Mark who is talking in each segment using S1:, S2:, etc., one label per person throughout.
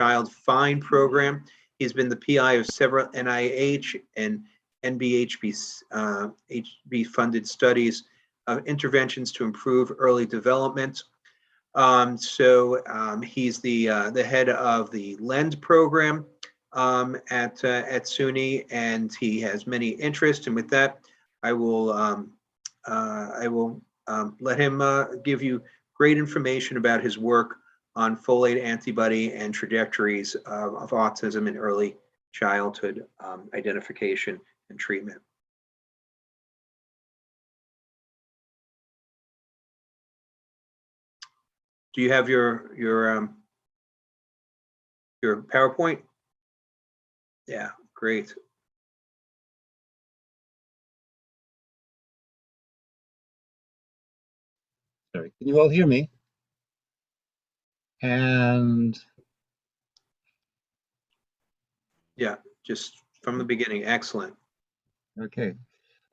S1: Child Find program. He's been the PI of several NIH and NBHB funded studies of interventions to improve early development. He's the head of the LEND program at SUNY, and he has many interests. And with that, I will let him give you great information about his work on folate antibody and trajectories of autism in early childhood identification and treatment. Do you have your PowerPoint? Yeah, great.
S2: Sorry, can you all hear me? And
S1: yeah, just from the beginning. Excellent.
S2: Okay.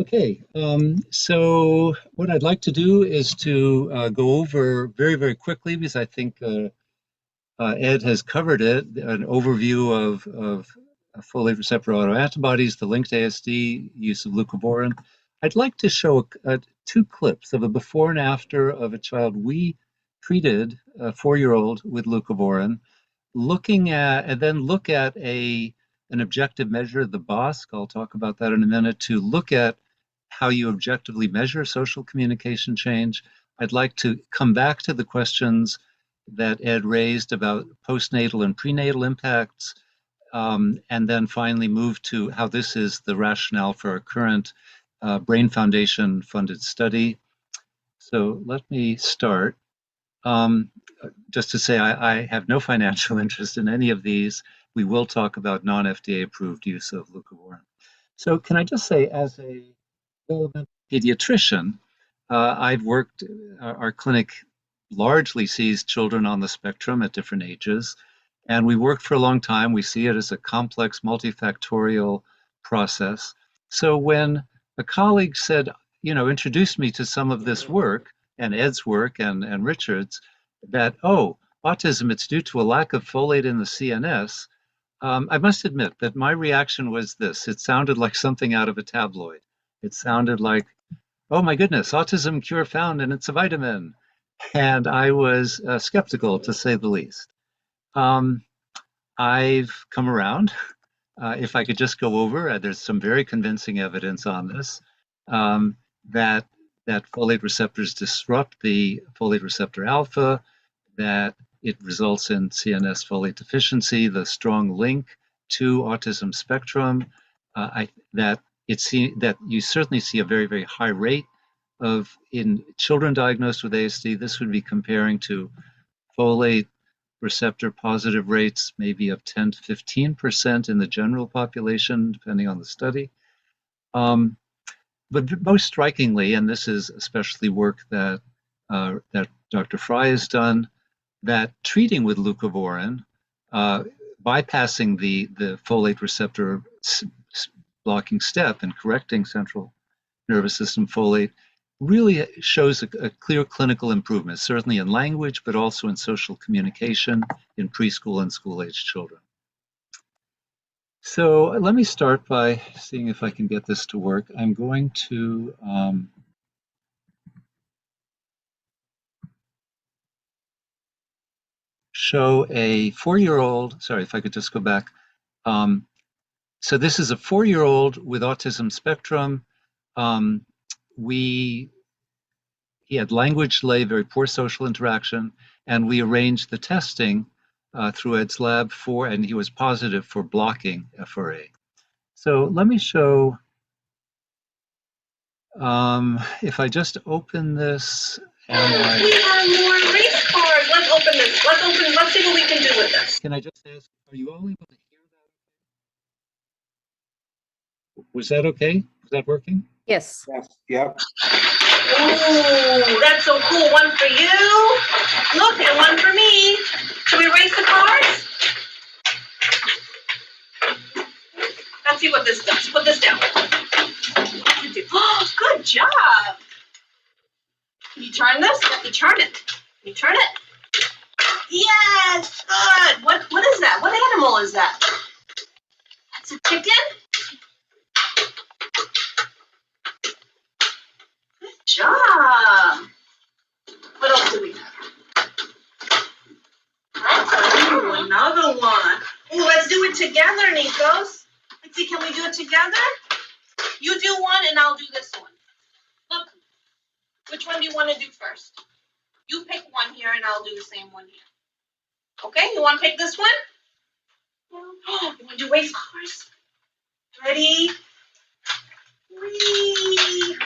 S2: Okay, so what I'd like to do is to go over very, very quickly, because I think Ed has covered it, an overview of folate receptor autoantibodies, the linked ASD, use of leucovorin. I'd like to show two clips of a before and after of a child we treated, a 4-year-old with leucovorin, looking at, and then look at an objective measure, the BOSC. I'll talk about that in a minute, to look at how you objectively measure social communication change. I'd like to come back to the questions that Ed raised about postnatal and prenatal impacts, and then finally move to how this is the rationale for our current Brain Foundation funded study. So let me start. Just to say, I have no financial interest in any of these. We will talk about non-FDA approved use of leucovorin. So can I just say, as a developmental pediatrician, I've worked, our clinic largely sees children on the spectrum at different ages, and we worked for a long time. We see it as a complex, multifactorial process. So when a colleague said, introduced me to some of this work, and Ed's work and Richard's, that, oh, autism, it's due to a lack of folate in the CNS, I must admit that my reaction was this. It sounded like something out of a tabloid. It sounded like, oh my goodness, autism cure found and it's a vitamin. And I was skeptical, to say the least. I've come around. If I could just go over, there's some very convincing evidence on this, that folate receptors disrupt the folate receptor alpha, that it results in CNS folate deficiency, the strong link to autism spectrum, that you certainly see a very, very high rate of, in children diagnosed with ASD, this would be comparing to folate receptor positive rates, maybe of 10 to 15% in the general population, depending on the study. But most strikingly, and this is especially work that Dr. Fry has done, that treating with leucovorin, bypassing the folate receptor blocking step and correcting central nervous system folate, really shows a clear clinical improvement, certainly in language, but also in social communication in preschool and school-age children. So let me start by seeing if I can get this to work. I'm going to show a 4-year-old, sorry, if I could just go back. So this is a 4-year-old with autism spectrum. He had language delay, very poor social interaction, and we arranged the testing through Ed's lab and he was positive for blocking FRA. So let me show, if I just open this. And
S3: we have more race cars. Let's open this. Let's see what we can do with this.
S2: Can I just ask, are you all able to hear that? Was that okay? Was that working?
S4: Yes.
S1: Yes. Yep.
S3: Ooh, that's so cool. One for you. Look, and one for me. Should we race the cars? Let's see what this does. Put this down. Oh, good job. Can you turn this? You have to turn it. Can you turn it? Yes, good. What is that? What animal is that? That's a chicken? Good job. What else do we have? Ooh, another one. Ooh, let's do it together, Nikos. Let's see, can we do it together? You do one and I'll do this one. Look, which one do you want to do first? You pick one here and I'll do the same one here. Okay, you want to pick this one? Oh, you want to do race cars? Ready? 3.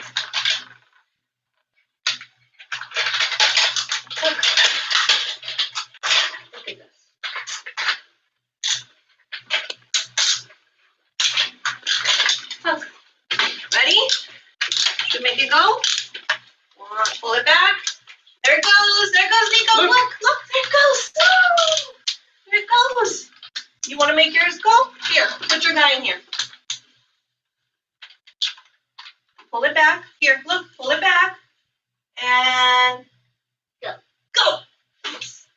S3: Look at this. Look. Ready? Should make it go. Pull it back. There it goes. There goes Nico. Look. There it goes. Oh, there it goes. You want to make yours go? Here, put your guy in here. Pull it back. Here, look. Pull it back. And go. Oops.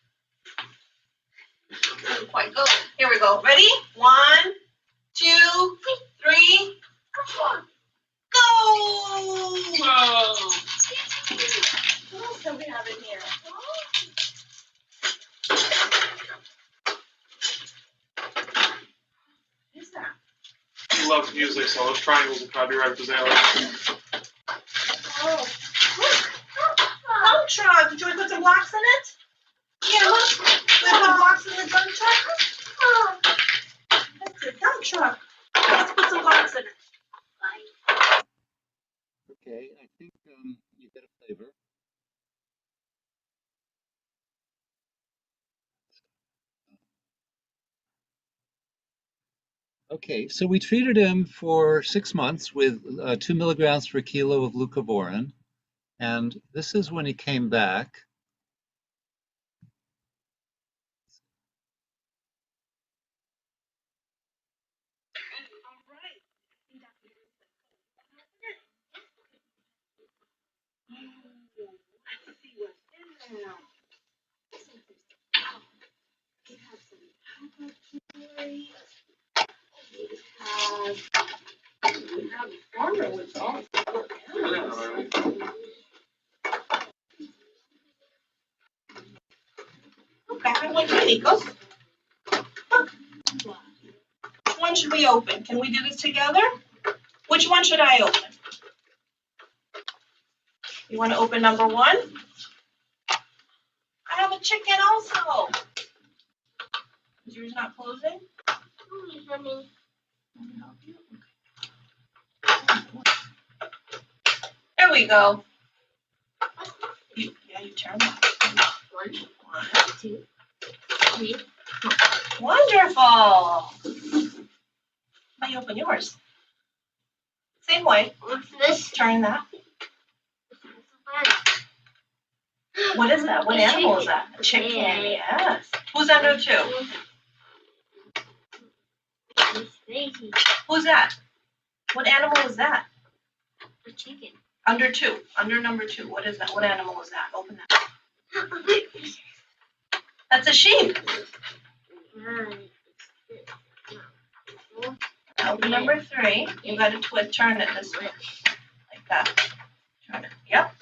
S3: Didn't quite go. Here we go. Ready? 1, 2, 3, 4. Go! Whoa! What else do we have in here? What is that?
S4: He loves music, so those triangles will probably be right up his alley.
S3: Oh, look! Dump truck. Did you want to put some blocks in it? Yeah, look. We put blocks in the dump truck. Oh, that's a dump truck. Let's put some blocks in it.
S2: Okay, I think you get a flavor. Okay, so we treated him for 6 months with 2 milligrams per kilo of leucovorin, and this is when he came back.
S3: Okay, how do I do it, Nikos? Look. Which one should we open? Can we do this together? Which one should I open? You want to open number 1? I have a chicken also. Is yours not closing? There we go. You turn that. 1, 2, 3. Wonderful. Now you open yours. Same way.
S5: What's this?
S3: Turn that. What is that? What animal is that? A chicken. Yes. Who's under 2?
S5: It's crazy.
S3: Who's that? What animal is that?
S5: A chicken.
S3: Under 2. Under number 2. What is that? What animal is that? Open that. That's a sheep. Open number 3. You got to turn it this way. Like that. Turn it. Yep.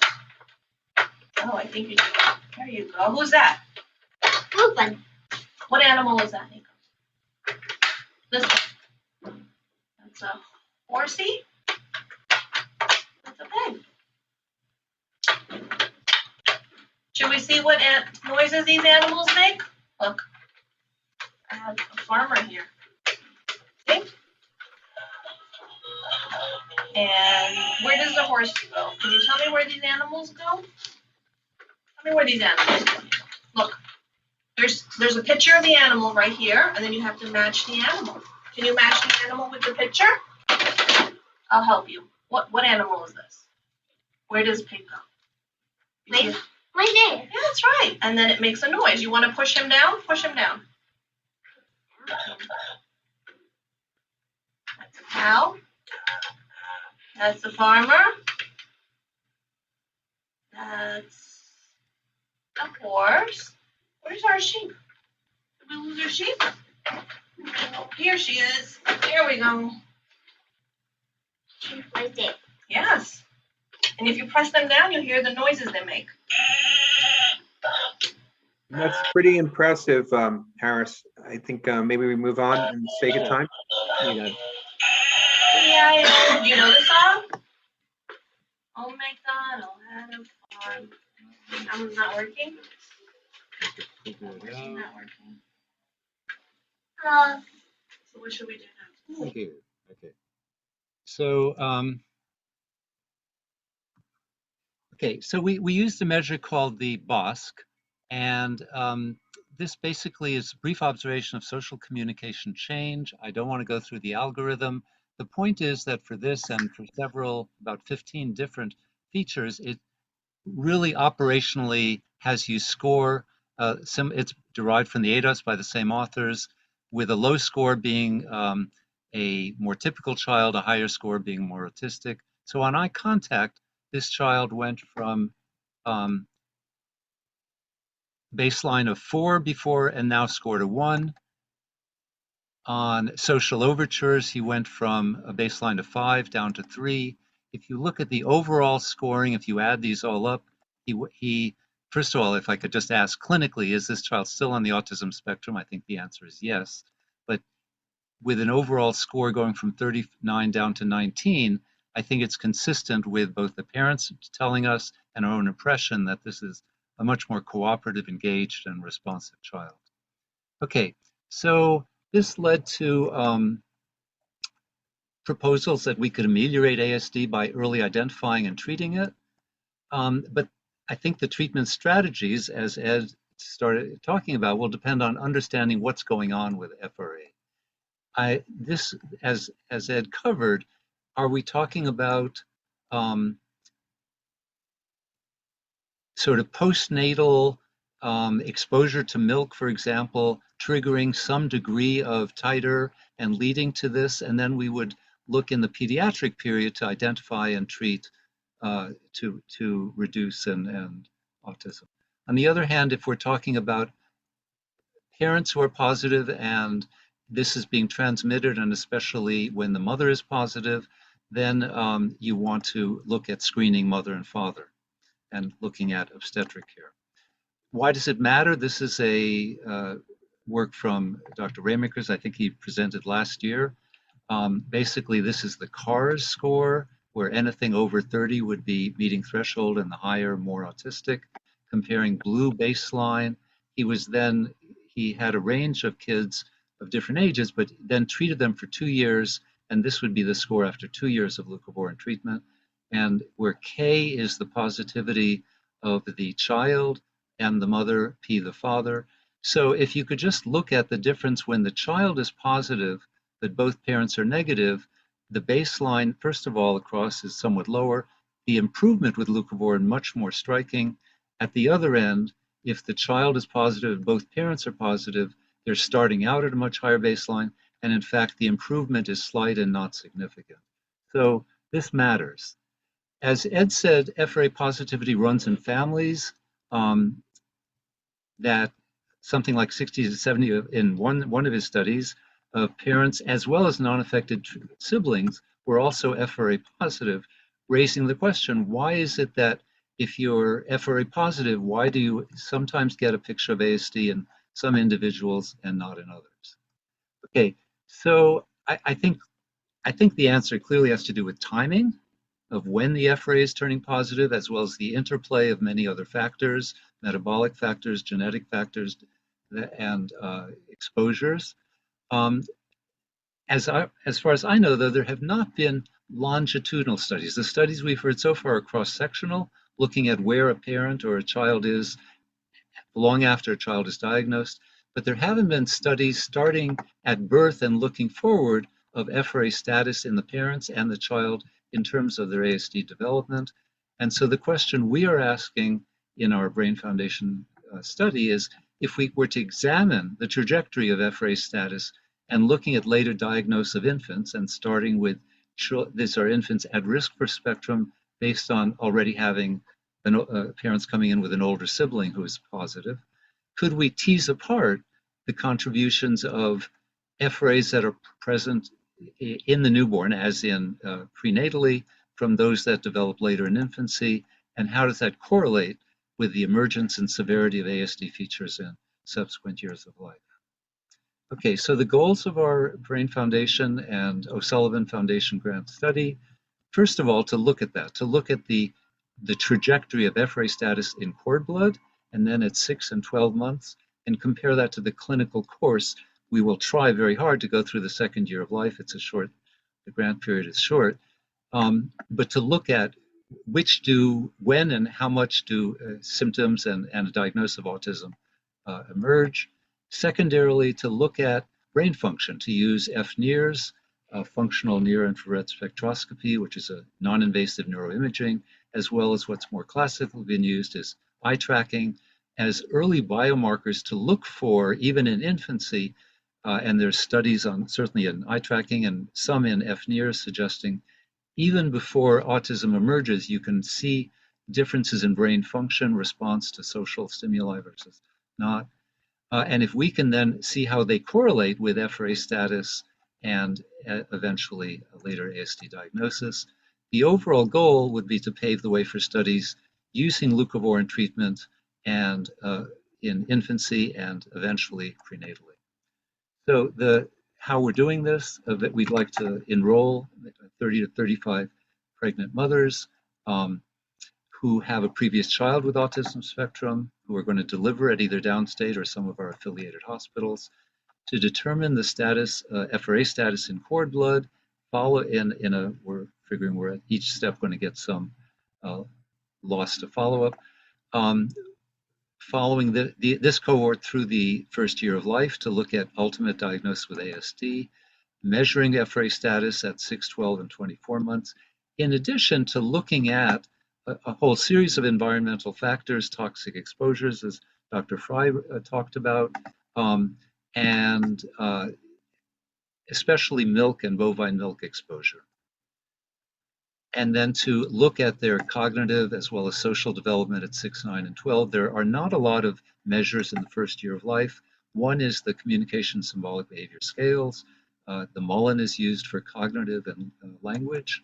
S3: Oh, I think you do. There you go. Who's that?
S5: Open.
S3: What animal is that, Nico? This one. That's a horsey. That's a pig. Should we see what noises these animals make? Look. I have a farmer here. See? And where does the horse go? Can you tell me where these animals go? Tell me where these animals go. Look. There's a picture of the animal right here, and then you have to match the animal. Can you match the animal with the picture? I'll help you. What animal is this? Where does pig go? You see it?
S5: Right there.
S3: Yeah, that's right. And then it makes a noise. You want to push him down? Push him down. That's a cow. That's the farmer. That's a horse. Where's our sheep? Did we lose our sheep? Oh, here she is. There we go.
S5: She's right there.
S3: Yes. And if you press them down, you'll hear the noises they make.
S1: That's pretty impressive, Harris. I think maybe we move on in the sake of time.
S2: You got it.
S3: Yeah. Do you know the song? Oh my God, I'll have a farm. I'm not working.
S2: Figure it
S3: It's
S2: out.
S3: not working.
S5: Uh,
S3: So what should we do now?
S2: Thank you. Okay. So, okay, so we used a measure called the BOSC, and this basically is a brief observation of social communication change. I don't want to go through the algorithm. The point is that for this and for several, about 15 different features, it really operationally has you score. It's derived from the ADOS by the same authors, with a low score being a more typical child, a higher score being more autistic. So on eye contact, this child went from baseline of 4 before and now scored a 1. On social overtures, he went from a baseline of 5 down to 3. If you look at the overall scoring, if you add these all up, he first of all, if I could just ask clinically, is this child still on the autism spectrum? I think the answer is yes. But with an overall score going from 39 down to 19, I think it's consistent with both the parents telling us and our own impression that this is a much more cooperative, engaged, and responsive child. Okay, so this led to proposals that we could ameliorate ASD by early identifying and treating it. But I think the treatment strategies, as Ed started talking about, will depend on understanding what's going on with FRA. This, as Ed covered, are we talking about sort of postnatal exposure to milk, for example, triggering some degree of titer and leading to this, and then we would look in the pediatric period to identify and treat to reduce and autism. On the other hand, if we're talking about parents who are positive and this is being transmitted, and especially when the mother is positive, then you want to look at screening mother and father and looking at obstetric care. Why does it matter? This is a work from Dr. Raymakers. I think he presented last year. Basically, this is the CARS score, where anything over 30 would be meeting threshold and the higher, more autistic. Comparing blue baseline, he had a range of kids of different ages, but then treated them for 2 years, and this would be the score after 2 years of leucovorin treatment. And where K is the positivity of the child and the mother, P the father. So if you could just look at the difference when the child is positive, but both parents are negative, the baseline, first of all, across is somewhat lower. The improvement with leucovorin much more striking. At the other end, if the child is positive, both parents are positive, they're starting out at a much higher baseline, and in fact, the improvement is slight and not significant. So this matters. As Ed said, FRA positivity runs in families. That something like 60 to 70 in one of his studies of parents as well as non-affected siblings were also FRA positive, raising the question, why is it that if you're FRA positive, why do you sometimes get a picture of ASD in some individuals and not in others? Okay, so I think the answer clearly has to do with timing of when the FRA is turning positive, as well as the interplay of many other factors, metabolic factors, genetic factors, and exposures. As far as I know, though, there have not been longitudinal studies. The studies we've heard so far are cross-sectional, looking at where a parent or a child is long after a child is diagnosed, but there haven't been studies starting at birth and looking forward of FRA status in the parents and the child in terms of their ASD development. And so the question we are asking in our Brain Foundation study is, if we were to examine the trajectory of FRA status and looking at later diagnosis of infants and starting with these are infants at risk for spectrum based on already having parents coming in with an older sibling who is positive, could we tease apart the contributions of FRAs that are present in the newborn, as in prenatally, from those that develop later in infancy, and how does that correlate with the emergence and severity of ASD features in subsequent years of life? Okay, so the goals of our Brain Foundation and O'Sullivan Foundation grant study, first of all, to look at that, to look at the trajectory of FRA status in cord blood, and then at 6 and 12 months, and compare that to the clinical course. We will try very hard to go through the second year of life. It's a short, the grant period is short, but to look at when and how much do symptoms and a diagnosis of autism emerge. Secondarily, to look at brain function, to use FNIRS, functional near-infrared spectroscopy, which is a non-invasive neuroimaging, as well as what's more classically been used is eye tracking, as early biomarkers to look for, even in infancy, and there's studies on certainly in eye tracking and some in FNIRS suggesting even before autism emerges, you can see differences in brain function, response to social stimuli versus not. And if we can then see how they correlate with FRA status and eventually a later ASD diagnosis, the overall goal would be to pave the way for studies using leucovorin treatment and in infancy and eventually prenatally. So how we're doing this, that we'd like to enroll 30 to 35 pregnant mothers who have a previous child with autism spectrum, who are going to deliver at either downstate or some of our affiliated hospitals, to determine the status, FRA status in cord blood, we're figuring we're at each step going to get some loss to follow-up. Following this cohort through the first year of life to look at ultimate diagnosis with ASD, measuring FRA status at 6, 12, and 24 months, in addition to looking at a whole series of environmental factors, toxic exposures, as Dr. Fry talked about, and especially milk and bovine milk exposure. And then to look at their cognitive as well as social development at 6, 9, and 12. There are not a lot of measures in the first year of life. One is the communication symbolic behavior scales. The Mullen is used for cognitive and language.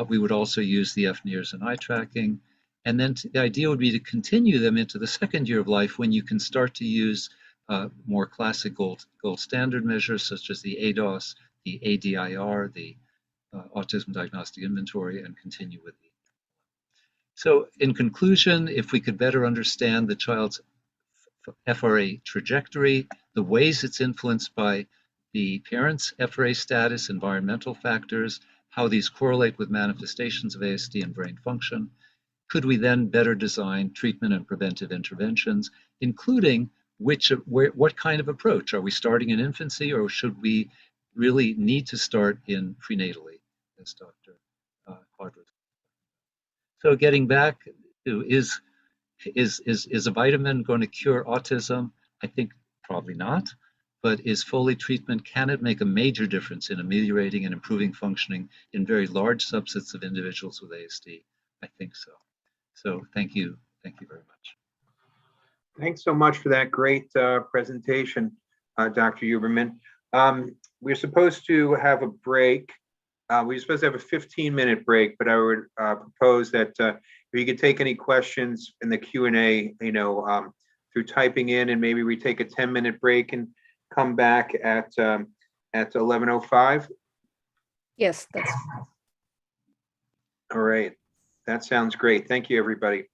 S2: We would also use the FNIRS and eye tracking. And then the idea would be to continue them into the second year of life when you can start to use more classic gold standard measures such as the ADOS, the ADIR, the Autism Diagnostic Inventory, and continue with the. So in conclusion, if we could better understand the child's FRA trajectory, the ways it's influenced by the parents' FRA status, environmental factors, how these correlate with manifestations of ASD and brain function, could we then better design treatment and preventive interventions, including what kind of approach? Are we starting in infancy, or should we really need to start in prenatally, as Dr. Quadros? So getting back to is a vitamin going to cure autism? I think probably not. But is folate treatment, can it make a major difference in ameliorating and improving functioning in very large subsets of individuals with ASD? I think so. So thank you very much.
S1: Thanks so much for that great presentation, Dr. Huberman. We're supposed to have a break. We're supposed to have a 15-minute break, but I would propose that if you could take any questions in the Q&A, through typing in, and maybe we take a 10-minute break and come back at 11:05.
S6: Yes, that's.
S1: All right, that sounds great. Thank you, everybody.